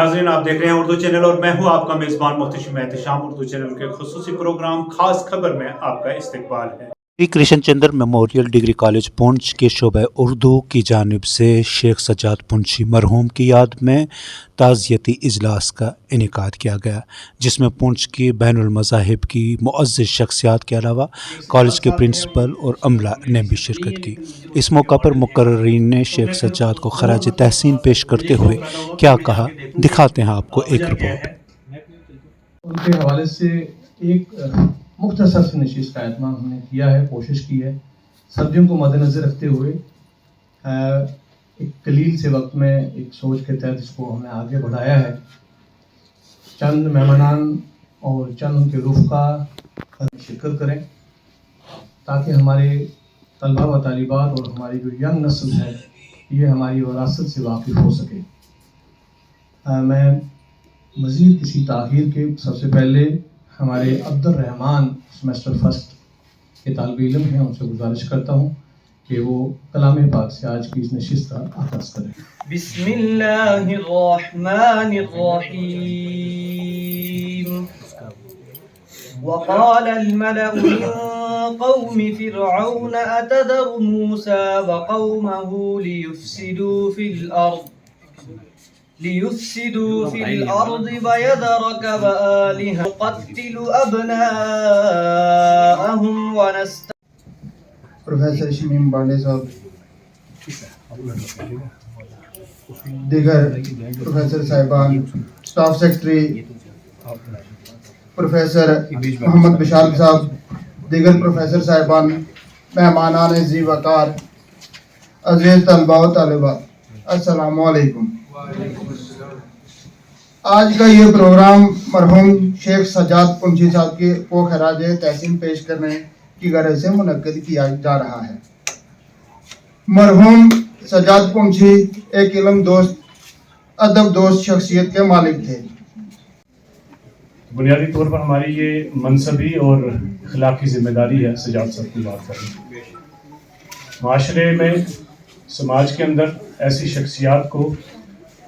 नाज़रीन, आप देख रहे हैं उर्दू चैनल और मैं हूं आपका मेज़बान मुहतशिम एहतशाम। उर्दू चैनल के खुसूसी प्रोग्राम खास खबर में आपका इस्तकबाल है। श्री कृष्ण चंद्र मेमोरियल डिग्री कॉलेज पुंछ के शोबा उर्दू की जानिब से शेख सज्जाद पुंछी मरहूम की याद में ताज़ियती इजलास का इनेकाद किया गया, जिसमें पुंछ की बैनुल मज़ाहिब की मुअज़्ज़ज़ शख्सियात के अलावा कॉलेज के प्रिंसिपल और अमला ने भी शिरकत की। इस मौका पर मुकर्ररीन ने शेख सज्जाद को खराज तहसीन पेश करते हुए क्या कहा, दिखाते हैं आपको एक रिपोर्ट। उनके हवाले से एक मुख्तसर सी नशिस्त का एहतमाम हमने किया है, कोशिश की है, सर्दियों को मद्देनज़र रखते हुए एक कलील से वक्त में एक सोच के तहत इसको हमने आगे बढ़ाया है। चंद मेहमानान और चंद उनके रुफ़का शिरकत करें ताकि हमारे तलबा व तालिबात और हमारी जो यंग नस्ल है ये हमारी विरासत से वाकिफ़ हो सके। मैं मज़ीद किसी ताख़ीर के सबसे पहले हमारे अब्दुर्रहमान सेमेस्टर फर्स्ट के तालिब इल्म हैं, उनसे गुजारिश करता हूँ कि वो कलाम पाक से आज की इस नशिस्त का आगाज़ करें। बिस्मिल्लाहिर्रहमानिर्रहीम। वक़ाल अल-मलअु मिन क़ौमि फ़िरऔन अतज़रु मूसा व क़ौमहु लियुफ़्सिदू फ़िल अर्ज़ि व यज़रक व आलिहतक युक़त्तिलु अब्नाअहुम व नस्तहय्यि। प्रोफेसर शमीम बांडे साहब, दीगर प्रोफेसर साहिबान, staff secretary professor Mohammad Bishal साहब, दीगर प्रोफेसर साहिबान, मेहमानान ज़ी वक़ार, अज़ीज़ तलबा व तालिबात, अस्सलामु अलैकुम। आज का ये प्रोग्राम मरहूम शेख सज्जाद पुंछी साहब को खराज तहसीन पेश करने की गरज से मुनक्किद किया जा रहा है। मरहूम सज्जाद पुंछी एक इल्म दोस्त, अदब दोस्त शख्सियत के मालिक थे। बुनियादी तौर पर हमारी ये मनसबी और अखलाकी ज़िम्मेदारी है सज्जाद साहब की बात करनी। माशरे में, समाज के अंदर ऐसी शख्सियात को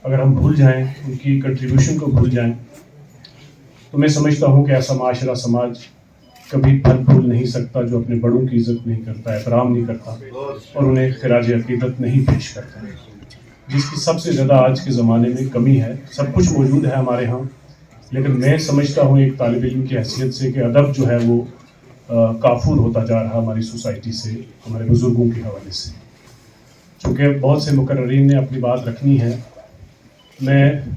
अगर हम भूल जाएं, उनकी कंट्रीब्यूशन को भूल जाएं, तो मैं समझता हूँ कि ऐसा माशरा, समाज कभी फल फूल नहीं सकता जो अपने बड़ों की इज़्ज़त नहीं करता, एहतराम नहीं करता और उन्हें खिराज अक़ीदत नहीं पेश करता, जिसकी सबसे ज़्यादा आज के ज़माने में कमी है। सब कुछ मौजूद है हमारे यहाँ, लेकिन मैं समझता हूँ एक तालिब इल्म की हैसियत से कि अदब जो है वो काफूर होता जा रहा हमारी सोसाइटी से, हमारे बुज़ुर्गों के हवाले से। चूँकि बहुत से मुकर्ररीन ने अपनी बात रखनी है, मैं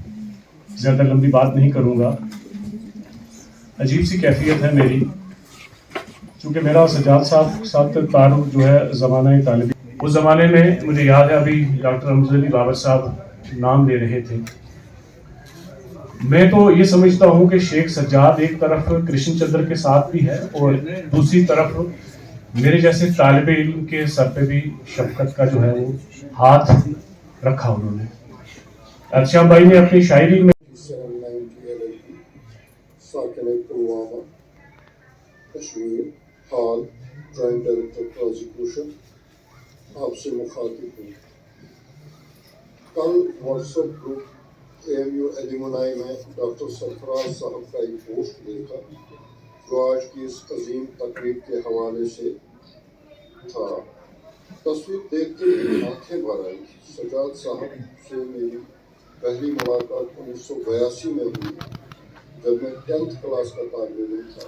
ज़्यादा लंबी बात नहीं करूँगा। अजीब सी कैफियत है मेरी, चूँकि मेरा सज्जाद साहब साथ तारुफ जो है ज़माना तालिब, उस ज़माने में मुझे याद है अभी डॉक्टर अमजद अली बाबर साहब नाम ले रहे थे। मैं तो ये समझता हूँ कि शेख सज्जाद एक तरफ कृष्ण चंद्र के साथ भी है और दूसरी तरफ मेरे जैसे तालिब इल्म के सर पे भी शफकत का जो है वो हाथ रखा उन्होंने। अच्छा भाई ने अपनी शायरी में आपसे मुखातिब हूँ। कल व्हाट्सएप ग्रुप AMU एलुमनाई में डॉक्टर सरफराज साहब का एक पोस्ट देखा जो आज की इस अजीम तकरीब के हवाले से था। तस्वीर देखते ही आंखें भर आई। सज्जाद साहब से मेरी पहली मुलाकात 1982 में हुई जब मैं 10th क्लास का तालिब इल्म था।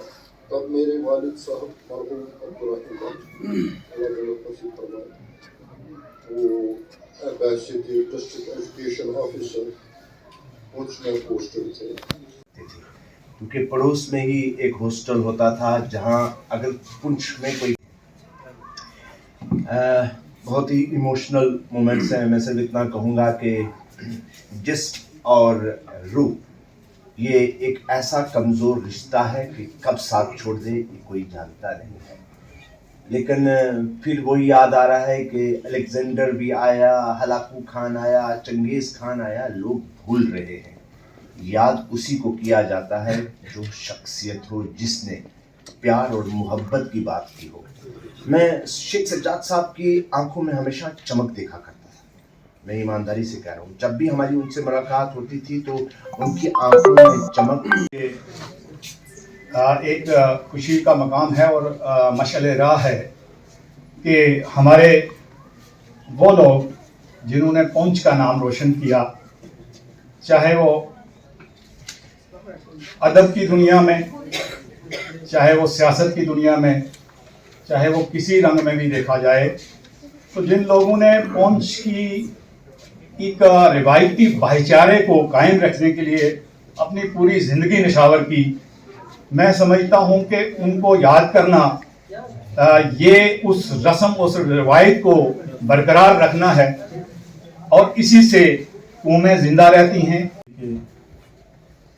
तब मेरे वालिद साहब मरहूम अब्दुर्रहमान वो डिस्ट्रिक्ट एजुकेशन ऑफिसर पुंछ में पोस्टेड थे। क्योंकि पड़ोस में ही एक हॉस्टल होता था जहां अगर पुंछ में कोई बहुत ही इमोशनल मोमेंट्स हैं। मैं सिर्फ इतना कहूँगा कि जिस्म और रूह ये एक ऐसा कमज़ोर रिश्ता है कि कब साथ छोड़ दे ये कोई जानता नहीं है। लेकिन फिर वही याद आ रहा है कि अलेक्जेंडर भी आया, हलाकू खान आया, चंगेज़ खान आया, लोग भूल रहे हैं। याद उसी को किया जाता है जो शख्सियत हो, जिसने प्यार और मोहब्बत की बात की हो। मैं शेख सज्जाद साहब की आंखों में हमेशा चमक देखा करता था। मैं ईमानदारी से कह रहा हूँ, जब भी हमारी उनसे मुलाकात होती थी तो उनकी आंखों में चमक एक खुशी का मकाम है और मशअल राह है कि हमारे वो लोग जिन्होंने पुंछ का नाम रोशन किया, चाहे वो अदब की दुनिया में, चाहे वो सियासत की दुनिया में, चाहे वो किसी रंग में भी देखा जाए, तो जिन लोगों ने पुंछ की एक रिवायती भाईचारे को कायम रखने के लिए अपनी पूरी ज़िंदगी निछावर की, मैं समझता हूँ कि उनको याद करना, ये उस रस्म, उस रिवायत को बरकरार रखना है और इसी से कौमें जिंदा रहती हैं।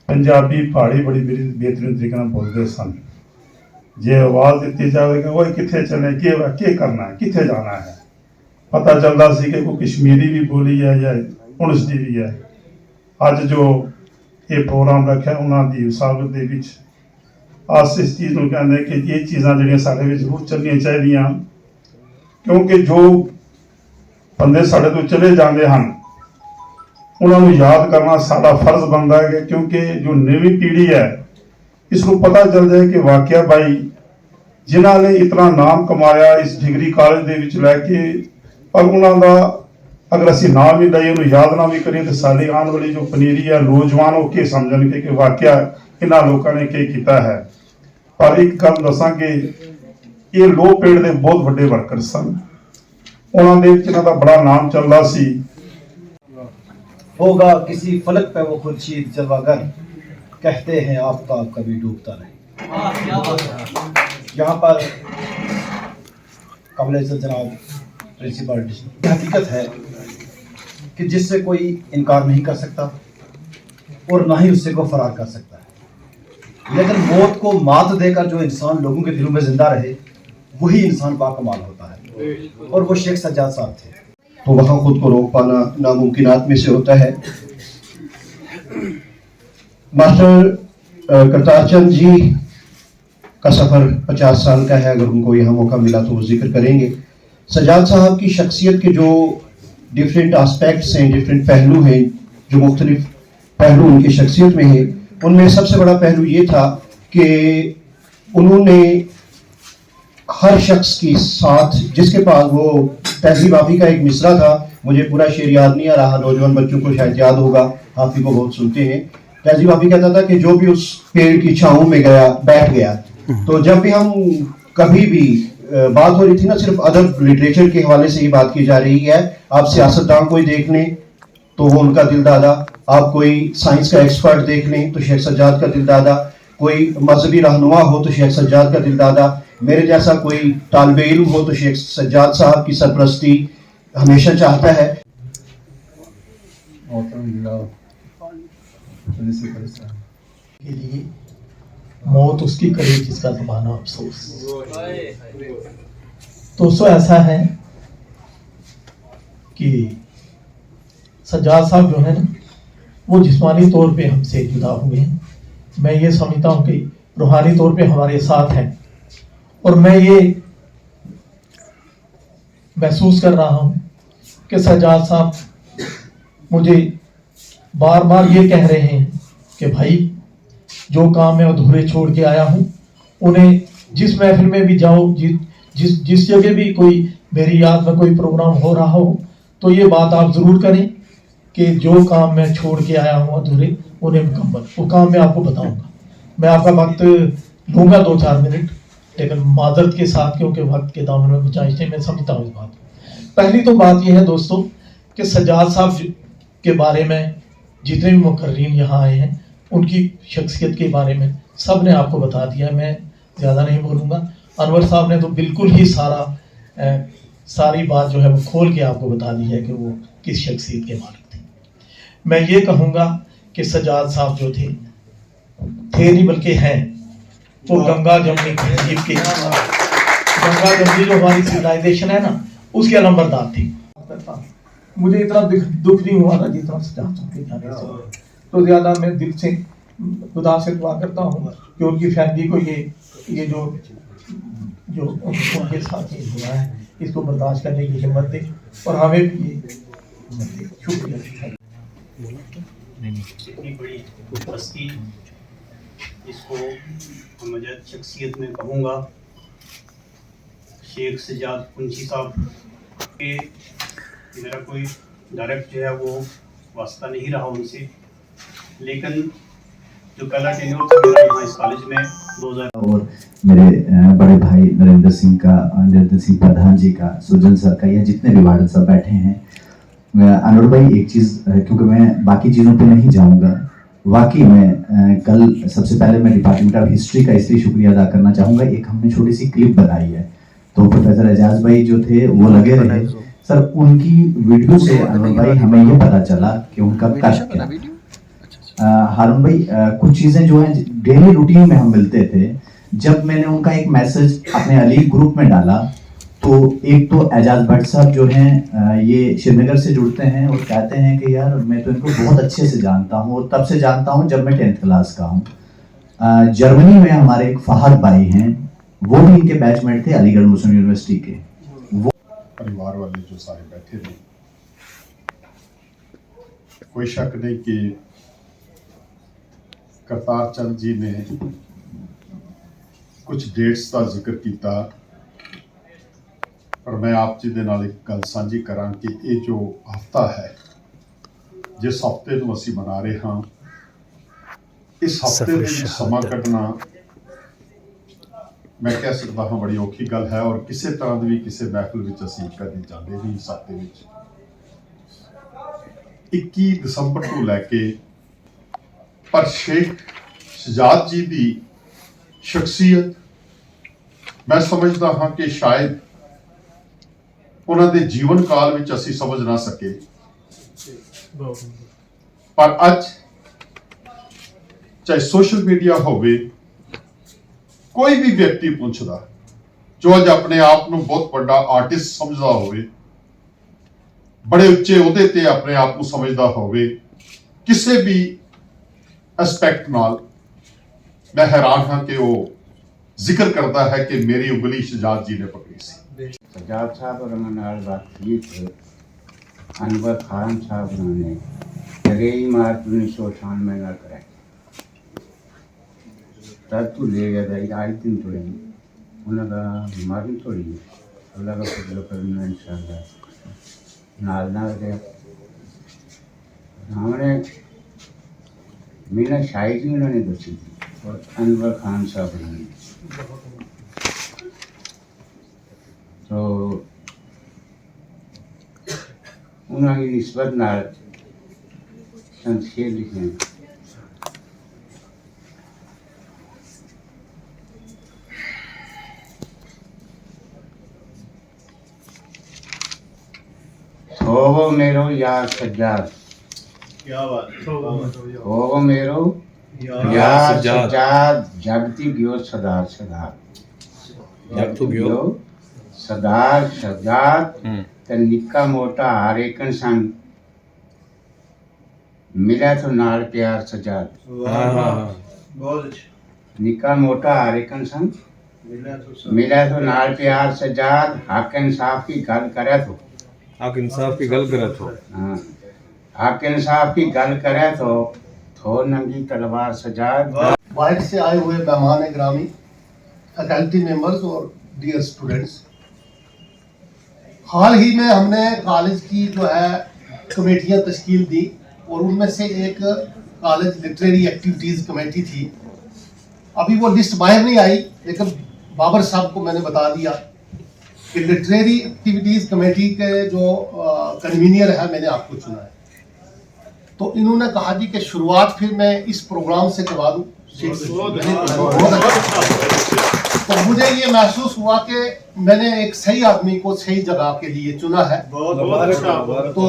पंजाबी पहाड़ी बड़ी बेहतरीन तरीके ਨਾਲ बोलते सन। जे आवाज़ दी जाए कि वो कितने चले, के करना है, कितने जाना है, पता चलता सी कि कोई कश्मीरी भी बोली है या पुलिस की भी है। अज जो ये प्रोग्राम रखा उन्होंने सागत के विच अस इस चीज़ को कहते कि ये चीज़ां जिहड़ियां साडे विच जरूर चलनियां चाहिदियां, क्योंकि जो बंदे साडे तो चले जाते हैं उन्होंने याद करना साडा फर्ज बनता है, क्योंकि जो नवी पीढ़ी है इसको पता चल जाए कि वाकया भाई जिन्हों ने इतना नाम कमाया इस डिग्री कॉलेज दे विच लैके, पर उन्होंने अगर असी नाम ही लईए उन्हें याद ना भी करिए तो साडी आने वाली जो पनीरी है नौजवान वो के समझणगे कि वाकया इन्हों लोगों ने क्या किया है। पर एक गल दसा कि ये लो पेड़ के बहुत बड़े वर्कर सन, उन्होंने इन्हों का बड़ा नाम चलता सी। होगा किसी फलक पे वो खुर्शीद जलवागर, कहते हैं आपका कभी डूबता नहीं। यहाँ पर काबिल इज्जत जनाब प्रिंसिपल हकीकत है कि जिससे कोई इनकार नहीं कर सकता और ना ही उससे को फरार कर सकता है, लेकिन मौत को मात देकर जो इंसान लोगों के दिलों में जिंदा रहे वही इंसान बाकमाल होता है, और वो शेख सज्जाद साहब थे। तो वहाँ खुद को रोक पाना नामुमकिनात में से होता है। मास्टर करतार चंद जी का सफ़र 50 साल का है, अगर उनको यहाँ मौका मिला तो वो जिक्र करेंगे। सज्जाद साहब की शख्सियत के जो डिफरेंट आस्पेक्ट्स हैं, डिफरेंट पहलू हैं, जो मुख्तलिफ पहलू उनकी शख्सियत में हैं, उनमें सबसे बड़ा पहलू ये था कि उन्होंने हर शख्स के साथ जिसके पास वो तहजीब हाफी का एक मिसरा था, मुझे पूरा शेर याद नहीं आ रहा, नौजवान बच्चों को शायद याद होगा, हाफी को बहुत सुनते हैं। तहजीब हाफी कहता था कि जो भी उस पेड़ की छाँव में गया बैठ गया। तो जब भी हम कभी भी बात हो रही थी ना, सिर्फ अदब लिटरेचर के हवाले से ही बात की जा रही है। आप सियासतदान कोई देख लें तो वो उनका दिल दादा, आप कोई साइंस का एक्सपर्ट देख लें तो शेख सज्जाद का दिल दादा, कोई मजहबी रहनुमा हो तो शेख सज्जाद का दिल दादा, मेरे जैसा कोई तालिब इल्म हो तो शेख सज्जाद साहब की सरपरस्ती हमेशा चाहता है। के लिए मौत उसकी करे जिसका ज़माना अफसोस। दोस्तों ऐसा है कि सज्जाद साहब जो है ना, वो जिस्मानी तौर पे हमसे जुदा हुए हैं। मैं ये समझता हूँ कि रूहानी तौर पे हमारे साथ हैं, और मैं ये महसूस कर रहा हूँ कि सज्जाद साहब मुझे बार बार ये कह रहे हैं कि भाई जो काम मैं अधूरे छोड़ के आया हूँ, उन्हें जिस महफिल में भी जाओ, जिस जगह भी कोई मेरी याद में कोई प्रोग्राम हो रहा हो, तो ये बात आप ज़रूर करें कि जो काम मैं छोड़ के आया हूँ अधूरे, उन्हें मुकम्मल वो काम मैं आपको बताऊँगा। मैं आपका वक्त लूँगा 2-4 मिनट, लेकिन माजरत के साथ, क्योंकि वक्त के दामन में गुंजाइश है, मैं समझता हूँ इस बात को। पहली तो बात यह है दोस्तों कि सज्जाद साहब के बारे में जितने भी मुकर्रीन यहाँ आए हैं, उनकी शख्सियत के बारे में सब ने आपको बता दिया, मैं ज़्यादा नहीं बोलूँगा। अनवर साहब ने तो बिल्कुल ही सारी बात जो है वो खोल के आपको बता दी है कि वो किस शख्सियत के मालिक थे। मैं ये कहूँगा कि सज्जाद साहब जो थे नहीं बल्कि हैं, वो गंगा जमनी तहजीब के, गंगा जमनी जो हमारी सिविलाइजेशन है ना, उसके अलंबरदार थे। मुझे इतना दुख नहीं हुआ था जितना सज्जाद साहब के जाने से, तो ज़्यादा मैं दिल से खुदा से दुआ करता हूँ कि उनकी फैमिली को ये जो उनके साथ ये हुआ है, इसको बर्दाश्त करने की हिम्मत दे, और हमें भी शुक्रिया। इतनी बड़ी हस्ती, इसको हमजद शख्सियत में कहूँगा, शेख सजाद कुंची साहब के मेरा कोई डायरेक्ट जो है वो वास्ता नहीं रहा उनसे, लेकिन जो पहला टेन्योर था मेरा यहाँ इस कॉलेज में 2000 और मेरे बड़े भाई नरेंद्र सिंह प्रधान जी का, सुजन सर का, या जितने भी वार्डन साहब बैठे हैं, अनवर भाई एक चीज़, क्योंकि मैं बाकी चीज़ों पे नहीं जाऊंगा, वाकई में कल सबसे पहले मैं डिपार्टमेंट ऑफ हिस्ट्री का इसलिए शुक्रिया अदा करना चाहूँगा। एक हमने छोटी सी क्लिप बनाई है, तो प्रोफेसर एजाज भाई जो थे वो लगे रहे सर, उनकी वीडियो से अनवर भाई हमें ये पता चला कि उनका कष्ट क्या। हारून भाई, कुछ चीज़ें जो हैं डेली रूटीन में हम मिलते थे, जब मैंने उनका एक मैसेज अपने अली ग्रुप में डाला, तो एक तो एजाज भट्ट साहब जो हैं ये श्रीनगर से जुड़ते हैं और कहते हैं कि यार मैं तो इनको बहुत अच्छे से जानता हूँ, और तब से जानता हूँ जब मैं 10th क्लास का हूँ। जर्मनी में हमारे एक फहद भाई हैं, वो भी इनके बैचमेट थे अलीगढ़ मुस्लिम यूनिवर्सिटी के। वो परिवार वाले जो सारे बैठे थे, कोई शक नहीं कि करतार चंद जी ने कुछ डेट्स का जिक्र किया, पर मैं आप जी दे नाल एक गल साझी करां कि ये जो हफ्ता है, जिस हफ्ते को असीं मना रहे हाँ, इस हफ्ते में समा कढ़ना मैं कह सकता हाँ बड़ी औखी गल है, और किसी तरह की भी किसी महफिल में असीं कदी जाते नहीं। इस हफ्ते में 21 दसंबर को लैके, पर शेख सजाद जी की शख्सियत मैं समझदा हाँ कि शायद उन्होंने जीवन काल में असी समझ ना सके, पर अज चाहे सोशल मीडिया होवे, कोई भी व्यक्ति पूछदा जो अज अपने आप को बहुत बड़ा आर्टिस्ट समझदा होवे, बड़े उच्चे ओहदे ते अपने आप को समझदा होवे, किसी भी एस्पैक्ट नाल, मैं हैरान हाँ कि वो जिक्र करता है कि मेरी उंगली सजाद जी ने पकड़ी सी। सजाद साहब और नाल बातचीत अनवर खान साहब ने 3 मार्च 1996 में ना कराई, तब तो ले गया था आज दिन थोड़ी उन्होंने मारी थोड़ी अल्लाह का फजल करना इंशाल्लाह नाल ना गया। हमने मीना शायरी उन्होंने दसी थी, और अनवर खान साहब ने तो उन्होंने निस्बत नाल चंद शेर लिखे। थोवो मेरो यार सज्जाद, क्या बात है, थोवो मेरो यार सज्जाद, जगती गयो सदार सदार, जगती गयो सदार सजाद, ते निक्का मोटा हर एकन संग मिला तो नाल प्यार सजाद। बहुत अच्छा। निक्का मोटा हर एकन संग मिला तो नाल प्यार सजाद, हक इंसाफ की गल करे तो, हक इंसाफ की गल करे तो, हाँ हक इंसाफ की गल करे तो नंगी तलवार सजाद। बाहर से आए हुए मेहमान ग्रामी, फैकल्टी मेंबर्स और डियर स्टूडेंट्स, हाल ही में हमने कॉलेज की जो है कमेटियां तश्कील दी, और उनमें से एक कॉलेज लिटरेरी एक्टिविटीज़ कमेटी थी। अभी वो लिस्ट बाहर नहीं आई, लेकिन बाबर साहब को मैंने बता दिया कि लिटरेरी एक्टिविटीज़ कमेटी के जो कन्वीनियर है मैंने आपको चुना है। तो इन्होंने कहा जी कि शुरुआत फिर मैं इस प्रोग्राम से करवा दूँ। तो मुझे ये महसूस हुआ कि मैंने एक सही आदमी को सही जगह के लिए चुना है। तो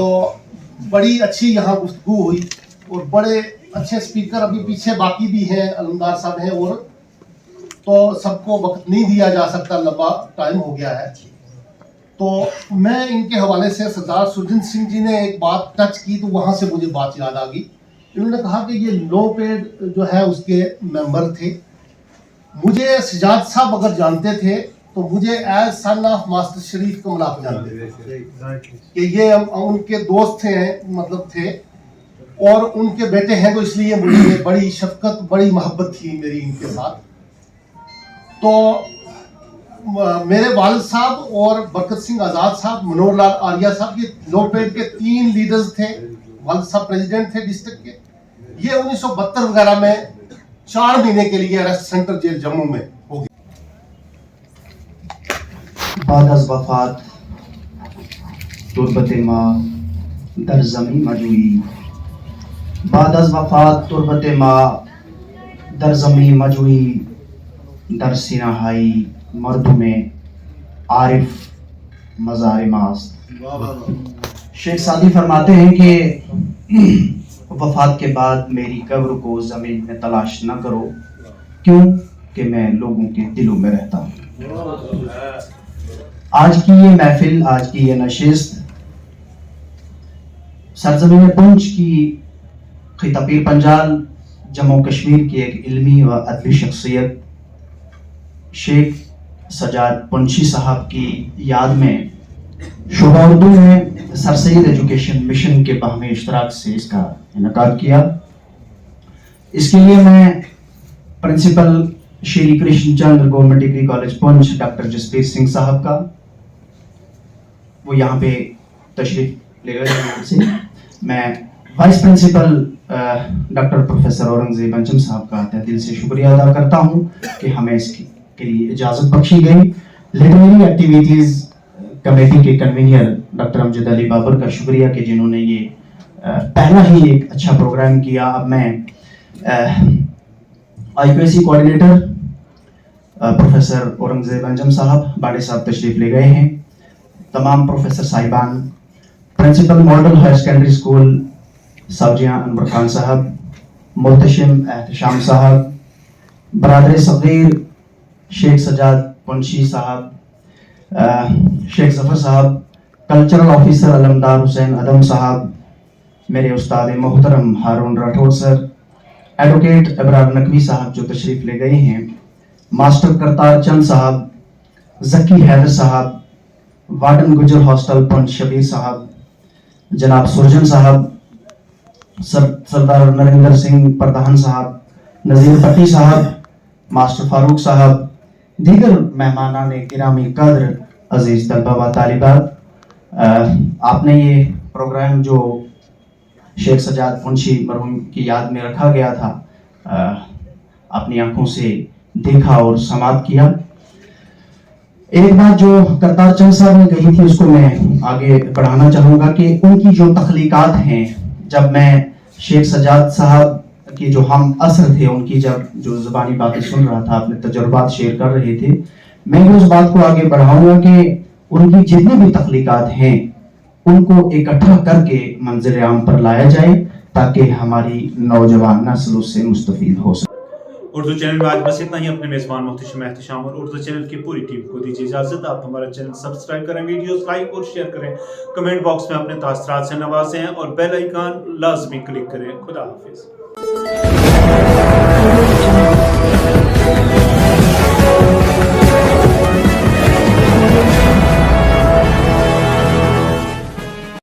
बड़ी अच्छी यहाँ गुफ्तगू हुई, और बड़े अच्छे स्पीकर अभी पीछे बाकी भी हैं, अलमदार साहब हैं, और तो सबको वक्त नहीं दिया जा सकता, लंबा टाइम हो गया है। तो मैं इनके हवाले से सरदार सुरजित सिंह जी ने एक बात टच की, तो वहाँ से मुझे बात याद आ गई। इन्होंने कहा कि ये लो पेड जो है उसके मेंबर थे। मुझे सजाद साहब अगर जानते थे तो मुझे एज सन ऑफ मास्टर शरीफ कमल आप जानते थे कि ये उनके दोस्त थे, मतलब थे, और उनके बेटे हैं, तो इसलिए मुझे बड़ी शफकत बड़ी मोहब्बत थी मेरी इनके साथ। तो मेरे वालिद साहब और बरकत सिंह आज़ाद साहब, मनोहर लाल आर्या साहब, ये लोकपेट के 3 लीडर्स थे। वालिद साहब प्रेसिडेंट थे डिस्ट्रिक्ट के। ये 1972 वगैरह में 4 महीने के लिए अरेस्ट सेंटर जेल जम्मू में हो गए। बाद अज़ वफ़ात तुरबत माँ दर ज़मी मजूई, बाद अज़ वफ़ात तुरबत माँ दर ज़मी मजूई, दर सिनाहाई मर्दों में आरिफ मज़ार मास्त। शेख सादी फरमाते हैं कि वफ़ात के बाद मेरी कब्र को ज़मीन में तलाश न करो, क्यों कि मैं लोगों के दिलों में रहता हूँ। आज की ये महफिल, आज की ये नशिस्त सरज़मीन पुंछ की खिता पीर पंजाल जम्मू कश्मीर की एक इल्मी व अदबी शख्सियत शेख सजाद पुंछी साहब की याद में शोबा उर्दू में सर सैयद एजुकेशन मिशन के बाहमी इश्तराक से इसका इनकाद किया। इसके लिए मैं principal Shri Krishna Chandra government degree college Poonch doctor Jasbir Singh साहब का, वो यहाँ पे तशरीफ ले गए से, मैं vice principal doctor professor Aurangzeb Anjum sahab का तहे दिल से शुक्रिया अदा करता हूँ कि हमें इसके लिए इजाज़त बख्शी गई। लिटरेरी एक्टिविटीज़ कमेटी के कन्वीनर डॉक्टर अमजद अली बाबर का शुक्रिया कि जिन्होंने ये पहला ही एक अच्छा प्रोग्राम किया। अब मैं IQAC coordinator professor Aurangzeb Anjum साहब बाड़ी साहब तशरीफ ले गए हैं, तमाम प्रोफेसर साहिबान, principal model higher secondary school सब्जियां अनवर खान साहब, मोहतशिम एहतशाम साहब, बरादर सगीर शेख सजाद पुंछी साहब, शेख जफर साहब, कल्चरल ऑफिसर अलमदार हुसैन अदम साहब, मेरे उस्ताद मोहतरम हारून राठौर सर, एडवोकेट अबरार नकवी साहब जो तशरीफ ले गए हैं, मास्टर करतार चंद साहब, जकी हैदर साहब, वार्डन गुजर हॉस्टल पुंछ शबीर साहब, जनाब सुरजन साहब, सरदार नरेंद्र सिंह प्रधान साहब, नज़ीर पट्टी साहब, मास्टर फारूक साहब, दीगर मेहमानान गिरामी कद्र, अजीज तलबा व तालिबात, आपने ये प्रोग्राम जो शेख सजाद पुंछी मरहूम की याद में रखा गया था अपनी आंखों से देखा और समाप्त किया। एक बात जो करतार चंद साहब ने कही थी उसको मैं आगे बढ़ाना चाहूँगा कि उनकी जो तख्लीकात हैं, जब मैं शेख सजाद साहब की जो हम असर थे उनकी जब जो ज़बानी बातें सुन रहा था, अपने तजुर्बात शेयर कर रहे थे, मैं उस बात को आगे बढ़ाऊंगा कि उनकी जितनी भी तख्लीकात हैं उनको इकट्ठा करके मंजिल आम पर लाया जाए ताकि हमारी नौजवान नस्ल उससे मुस्तफीद हो सके। उर्दू चैनल में आज बस इतना ही। अपने मेज़बान मुहतशिम एहतशाम और उर्दू चैनल की पूरी टीम को दीजिए इजाज़त। आप हमारा चैनल सब्सक्राइब करें, वीडियोस लाइक और शेयर करें, कमेंट बॉक्स में अपने तासरात से नवाजें और बेल आइकन लाजमी क्लिक करें। खुदा हाफिज़।